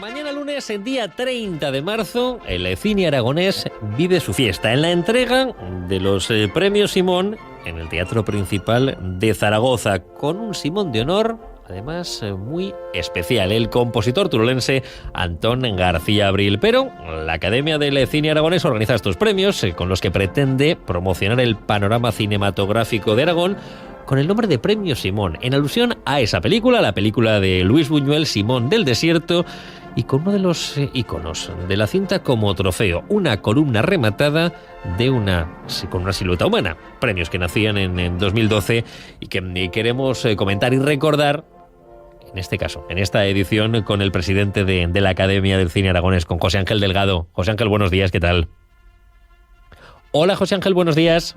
Mañana lunes, el día 30 de marzo, el cine aragonés vive su fiesta en la entrega de los premios Simón en el Teatro Principal de Zaragoza, con un Simón de honor, además muy especial, el compositor turolense Antón García Abril. Pero la Academia del Cine Aragonés organiza estos premios con los que pretende promocionar el panorama cinematográfico de Aragón con el nombre de Premio Simón, en alusión a esa película, la película de Luis Buñuel, Simón del Desierto, y con uno de los iconos de la cinta como trofeo, una columna rematada con una silueta humana. Premios que nacían en 2012 y que queremos comentar y recordar, en este caso, en esta edición, con el presidente de la Academia del Cine Aragonés, con José Ángel Delgado. José Ángel, buenos días, ¿qué tal? Hola, José Ángel, buenos días.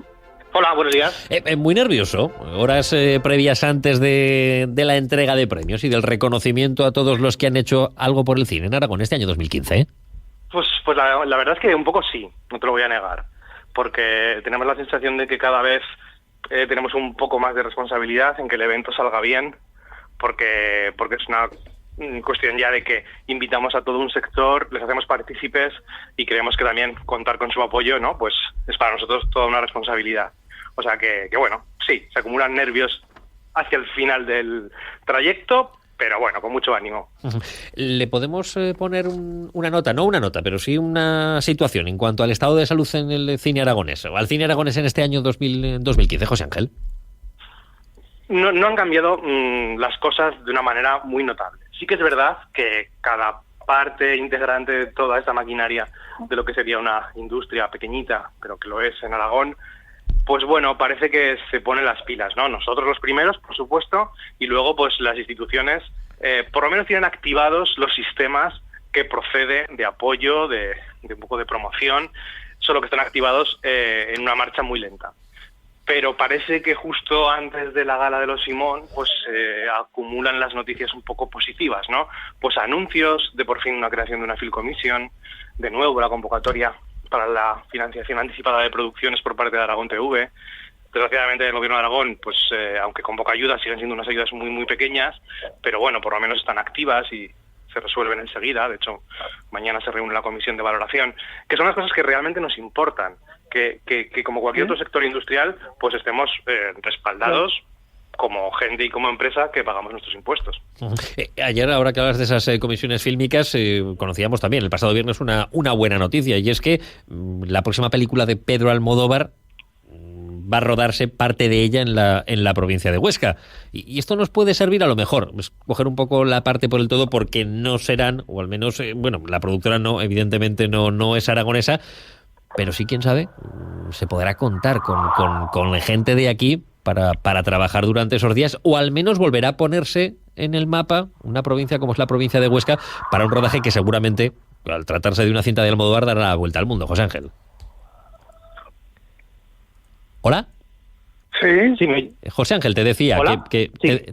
Hola, buenos días. Muy nervioso, horas previas antes de la entrega de premios y del reconocimiento a todos los que han hecho algo por el cine en Aragón este año 2015, ¿eh? Pues la verdad es que un poco sí, no te lo voy a negar, porque tenemos la sensación de que cada vez tenemos un poco más de responsabilidad en que el evento salga bien, porque es una cuestión ya de que invitamos a todo un sector, les hacemos partícipes y creemos que también contar con su apoyo, ¿no? Pues es para nosotros toda una responsabilidad. O sea que bueno, sí, se acumulan nervios hacia el final del trayecto, pero bueno, con mucho ánimo. ¿Le podemos poner una nota? No una nota, pero sí una situación en cuanto al estado de salud en el cine aragonés, o al cine aragonés en este año 2015, José Ángel? No han cambiado las cosas de una manera muy notable. Sí que es verdad que cada parte integrante de toda esta maquinaria de lo que sería una industria pequeñita, pero que lo es en Aragón, pues bueno, parece que se ponen las pilas, ¿no? Nosotros los primeros, por supuesto, y luego pues las instituciones por lo menos tienen activados los sistemas que procede de apoyo, de un poco de promoción, solo que están activados en una marcha muy lenta. Pero parece que justo antes de la gala de los Simón, pues acumulan las noticias un poco positivas, ¿no? Pues anuncios de por fin una creación de una Film Commission, de nuevo la convocatoria para la financiación anticipada de producciones por parte de Aragón TV. Desgraciadamente el gobierno de Aragón, pues aunque convoca ayudas, siguen siendo unas ayudas muy muy pequeñas, pero bueno, por lo menos están activas y se resuelven enseguida. De hecho, mañana se reúne la comisión de valoración, que son las cosas que realmente nos importan, que como cualquier otro sector industrial, pues estemos respaldados como gente y como empresa que pagamos nuestros impuestos. Ayer, ahora que hablas de esas comisiones fílmicas, conocíamos también el pasado viernes una buena noticia, y es que la próxima película de Pedro Almodóvar va a rodarse parte de ella en la provincia de Huesca. Y esto nos puede servir a lo mejor, pues, coger un poco la parte por el todo, porque no serán, o al menos, la productora no, evidentemente no es aragonesa, pero sí, quién sabe, se podrá contar con gente de aquí para trabajar durante esos días, o al menos volverá a ponerse en el mapa una provincia como es la provincia de Huesca para un rodaje que seguramente, al tratarse de una cinta de Almodóvar, dará la vuelta al mundo. José Ángel. ¿Hola? Sí. José Ángel, te decía sí.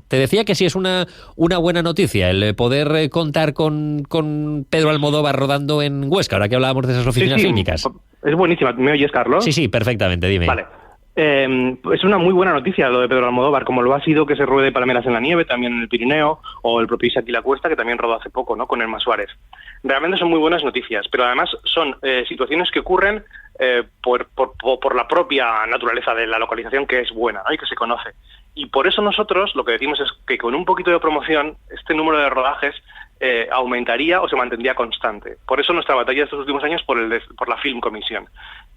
te decía que sí es una buena noticia el poder contar con Pedro Almodóvar rodando en Huesca, ahora que hablábamos de esas oficinas fílmicas. Es buenísima. ¿Me oyes, Carlos? Sí, perfectamente, dime. Vale. Es una muy buena noticia lo de Pedro Almodóvar, como lo ha sido que se ruede Palmeras en la nieve, también en el Pirineo, o el propio Isaac y la Cuesta, que también rodó hace poco, ¿no?, con Elma Suárez. Realmente son muy buenas noticias, pero además son situaciones que ocurren por la propia naturaleza de la localización, que es buena, ¿no?, y que se conoce. Y por eso nosotros lo que decimos es que con un poquito de promoción este número de rodajes aumentaría o se mantendría constante. Por eso nuestra batalla de estos últimos años por la Film Commission,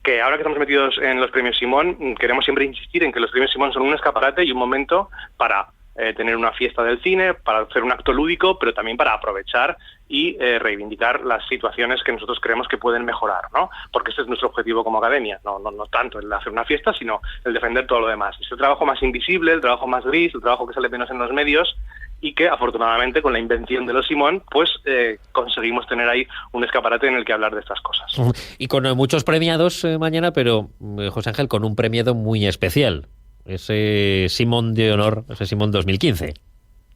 que ahora que estamos metidos en los premios Simón, queremos siempre insistir en que los premios Simón son un escaparate y un momento para tener una fiesta del cine, para hacer un acto lúdico, pero también para aprovechar y reivindicar las situaciones que nosotros creemos que pueden mejorar, ¿no? Porque ese es nuestro objetivo como academia, no tanto el hacer una fiesta, sino el defender todo lo demás. Es el trabajo más invisible, el trabajo más gris, el trabajo que sale menos en los medios, y que afortunadamente con la invención de los Simón pues conseguimos tener ahí un escaparate en el que hablar de estas cosas. Y con muchos premiados mañana, pero José Ángel, con un premiado muy especial, ese Simón de honor, ese Simón 2015.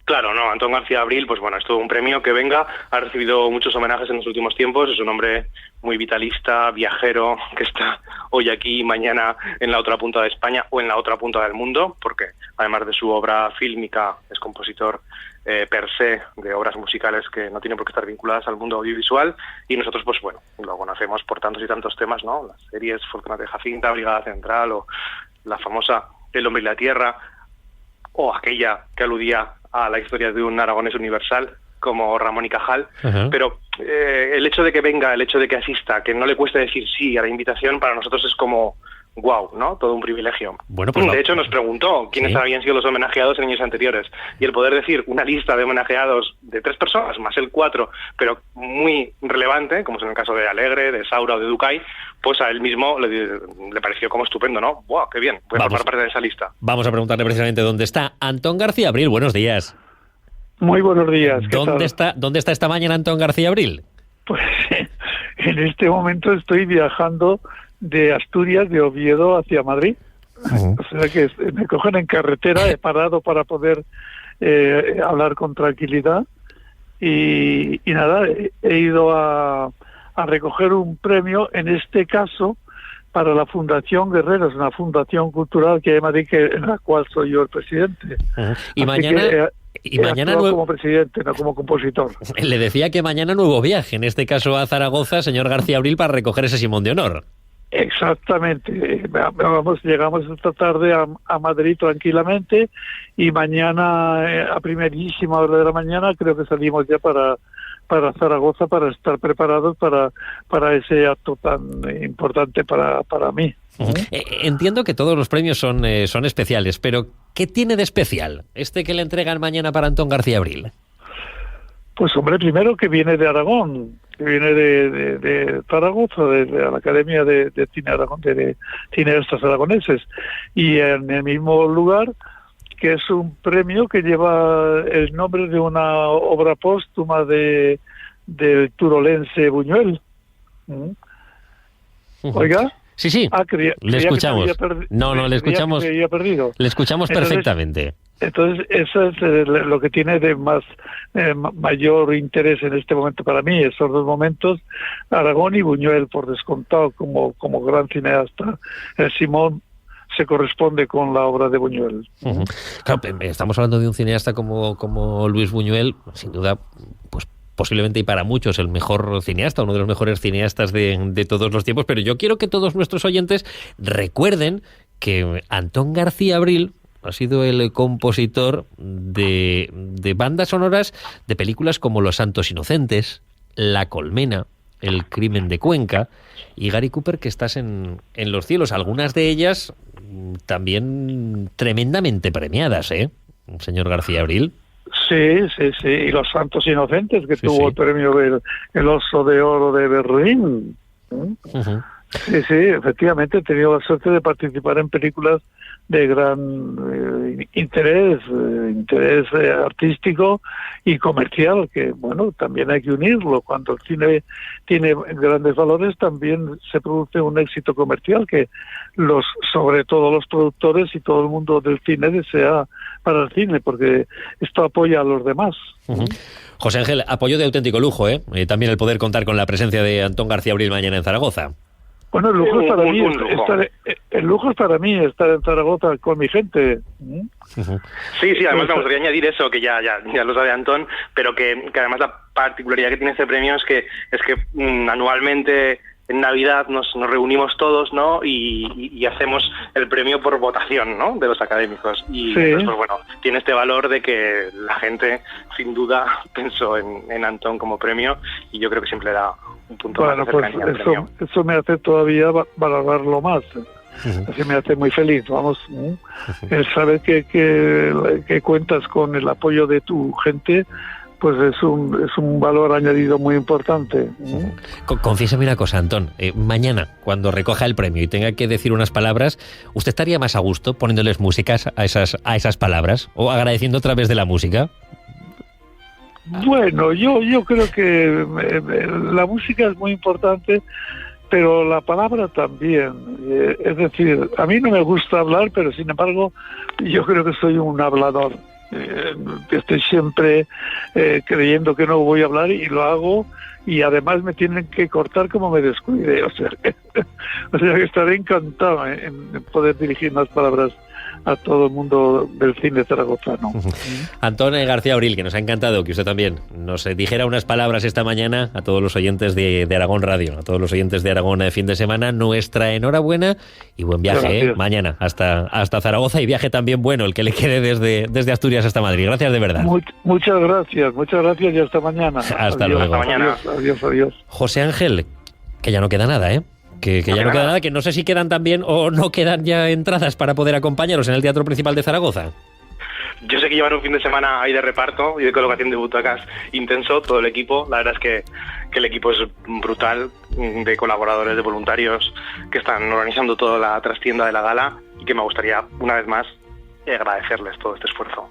Claro, no, Antón García Abril, pues bueno, es todo un premio que venga, ha recibido muchos homenajes en los últimos tiempos, es un hombre muy vitalista, viajero, que está hoy aquí y mañana en la otra punta de España o en la otra punta del mundo, porque además de su obra fílmica es compositor per se de obras musicales que no tienen por qué estar vinculadas al mundo audiovisual, y nosotros pues bueno, lo conocemos por tantos y tantos temas, ¿no? Las series Fortunata de Jacinta, Brigada Central, o la famosa El hombre y la tierra, o aquella que aludía a la historia de un aragonés universal como Ramón y Cajal. Pero el hecho de que venga, el hecho de que asista, que no le cueste decir sí a la invitación, para nosotros es como wow, ¿no? Todo un privilegio. Bueno, pues de hecho, nos preguntó quiénes habían sido los homenajeados en años anteriores, y el poder decir una lista de homenajeados de 3 personas, más el 4, pero muy relevante, como es en el caso de Alegre, de Saura o de Ducay, pues a él mismo le pareció como estupendo, ¿no? ¡Wow, qué bien! Voy a formar parte de esa lista. Vamos a preguntarle precisamente dónde está Antón García Abril. Buenos días. Muy buenos días. ¿Dónde está esta mañana Antón García Abril? Pues en este momento estoy viajando de Asturias, de Oviedo hacia Madrid. O sea que me cogen en carretera, he parado para poder hablar con tranquilidad y nada, he ido a recoger un premio, en este caso para la Fundación Guerreros, una fundación cultural que hay en Madrid, en la cual soy yo el presidente. Y mañana... mañana como presidente, no como compositor. Le decía que mañana nuevo viaje, en este caso a Zaragoza, señor García Abril, para recoger ese Simón de Honor. Exactamente. Llegamos esta tarde a Madrid tranquilamente, y mañana a primerísima hora de la mañana creo que salimos ya para Zaragoza, para estar preparados para ese acto tan importante para mí. Entiendo que todos los premios son especiales, pero ¿qué tiene de especial este que le entregan mañana para Antón García Abril? Pues hombre, primero que viene de Aragón, que viene de Zaragoza, de la Academia de Cine Aragón, de cineastas aragoneses, y en el mismo lugar, que es un premio que lleva el nombre de una obra póstuma del turolense Buñuel. ¿Oiga? Sí. Le escuchamos. Le escuchamos. Le escuchamos perfectamente. Entonces, eso es lo que tiene de mayor interés en este momento para mí, esos 2 momentos, Aragón y Buñuel, por descontado, como gran cineasta. El Simón se corresponde con la obra de Buñuel. Claro, estamos hablando de un cineasta como Luis Buñuel, sin duda, pues posiblemente, y para muchos, el mejor cineasta, uno de los mejores cineastas de todos los tiempos, pero yo quiero que todos nuestros oyentes recuerden que Antón García Abril ha sido el compositor de bandas sonoras de películas como Los Santos Inocentes, La Colmena, El crimen de Cuenca y Gary Cooper, que estás en los cielos. Algunas de ellas también tremendamente premiadas, señor García Abril. Sí, y Los Santos Inocentes, que tuvo el premio el Oso de Oro de Berlín. Sí, efectivamente he tenido la suerte de participar en películas de gran interés artístico y comercial, que bueno, también hay que unirlo. Cuando el cine tiene grandes valores, también se produce un éxito comercial que sobre todo los productores y todo el mundo del cine desea para el cine, porque esto apoya a los demás. José Ángel, apoyo de auténtico lujo, también el poder contar con la presencia de Antón García Abril mañana en Zaragoza. Bueno, el lujo es para mí estar en Zaragoza con mi gente. Sí, además me gustaría añadir eso, que ya lo sabe Antón, pero que además la particularidad que tiene este premio es que anualmente en Navidad nos reunimos todos, ¿no? Y hacemos el premio por votación, ¿no? De los académicos. Y entonces, pues bueno, tiene este valor de que la gente, sin duda, pensó en Antón como premio, y yo creo que siempre da un punto más de cercanía al premio. Eso me hace todavía valorarlo más. Así me hace muy feliz, vamos. El saber que cuentas con el apoyo de tu gente, pues es un valor añadido muy importante. Confiésame una cosa, Antón. Mañana, cuando recoja el premio y tenga que decir unas palabras, ¿usted estaría más a gusto poniéndoles músicas a esas palabras o agradeciendo a través de la música? Bueno, yo creo que la música es muy importante, pero la palabra también. Es decir, a mí no me gusta hablar, pero sin embargo yo creo que soy un hablador. Estoy siempre creyendo que no voy a hablar y lo hago, y además me tienen que cortar como me descuide. O sea que estaré encantado en poder dirigir unas palabras a todo el mundo del cine zaragozano. Antón García Abril, que nos ha encantado que usted también nos dijera unas palabras esta mañana a todos los oyentes de Aragón Radio, a todos los oyentes de Aragón de fin de semana. Nuestra enhorabuena y buen viaje mañana hasta Zaragoza, y viaje también bueno el que le quede desde Asturias hasta Madrid. Gracias de verdad. Muchas gracias y hasta mañana. Hasta luego. Hasta mañana. Adiós. José Ángel, que ya no queda nada, ¿eh? Que ya no queda nada, que no sé si quedan también o no quedan ya entradas para poder acompañaros en el Teatro Principal de Zaragoza. Yo sé que llevan un fin de semana ahí de reparto y de colocación de butacas intenso, todo el equipo. La verdad es que el equipo es brutal, de colaboradores, de voluntarios que están organizando toda la trastienda de la gala, y que me gustaría, una vez más, agradecerles todo este esfuerzo.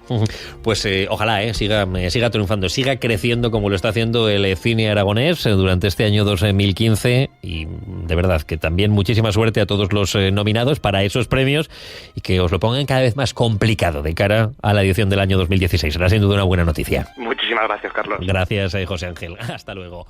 Pues ojalá siga triunfando, siga creciendo como lo está haciendo el cine aragonés durante este año 2015, y de verdad que también muchísima suerte a todos los nominados para esos premios, y que os lo pongan cada vez más complicado de cara a la edición del año 2016. Será sin duda una buena noticia. Muchísimas gracias, Carlos. Gracias, José Ángel. Hasta luego.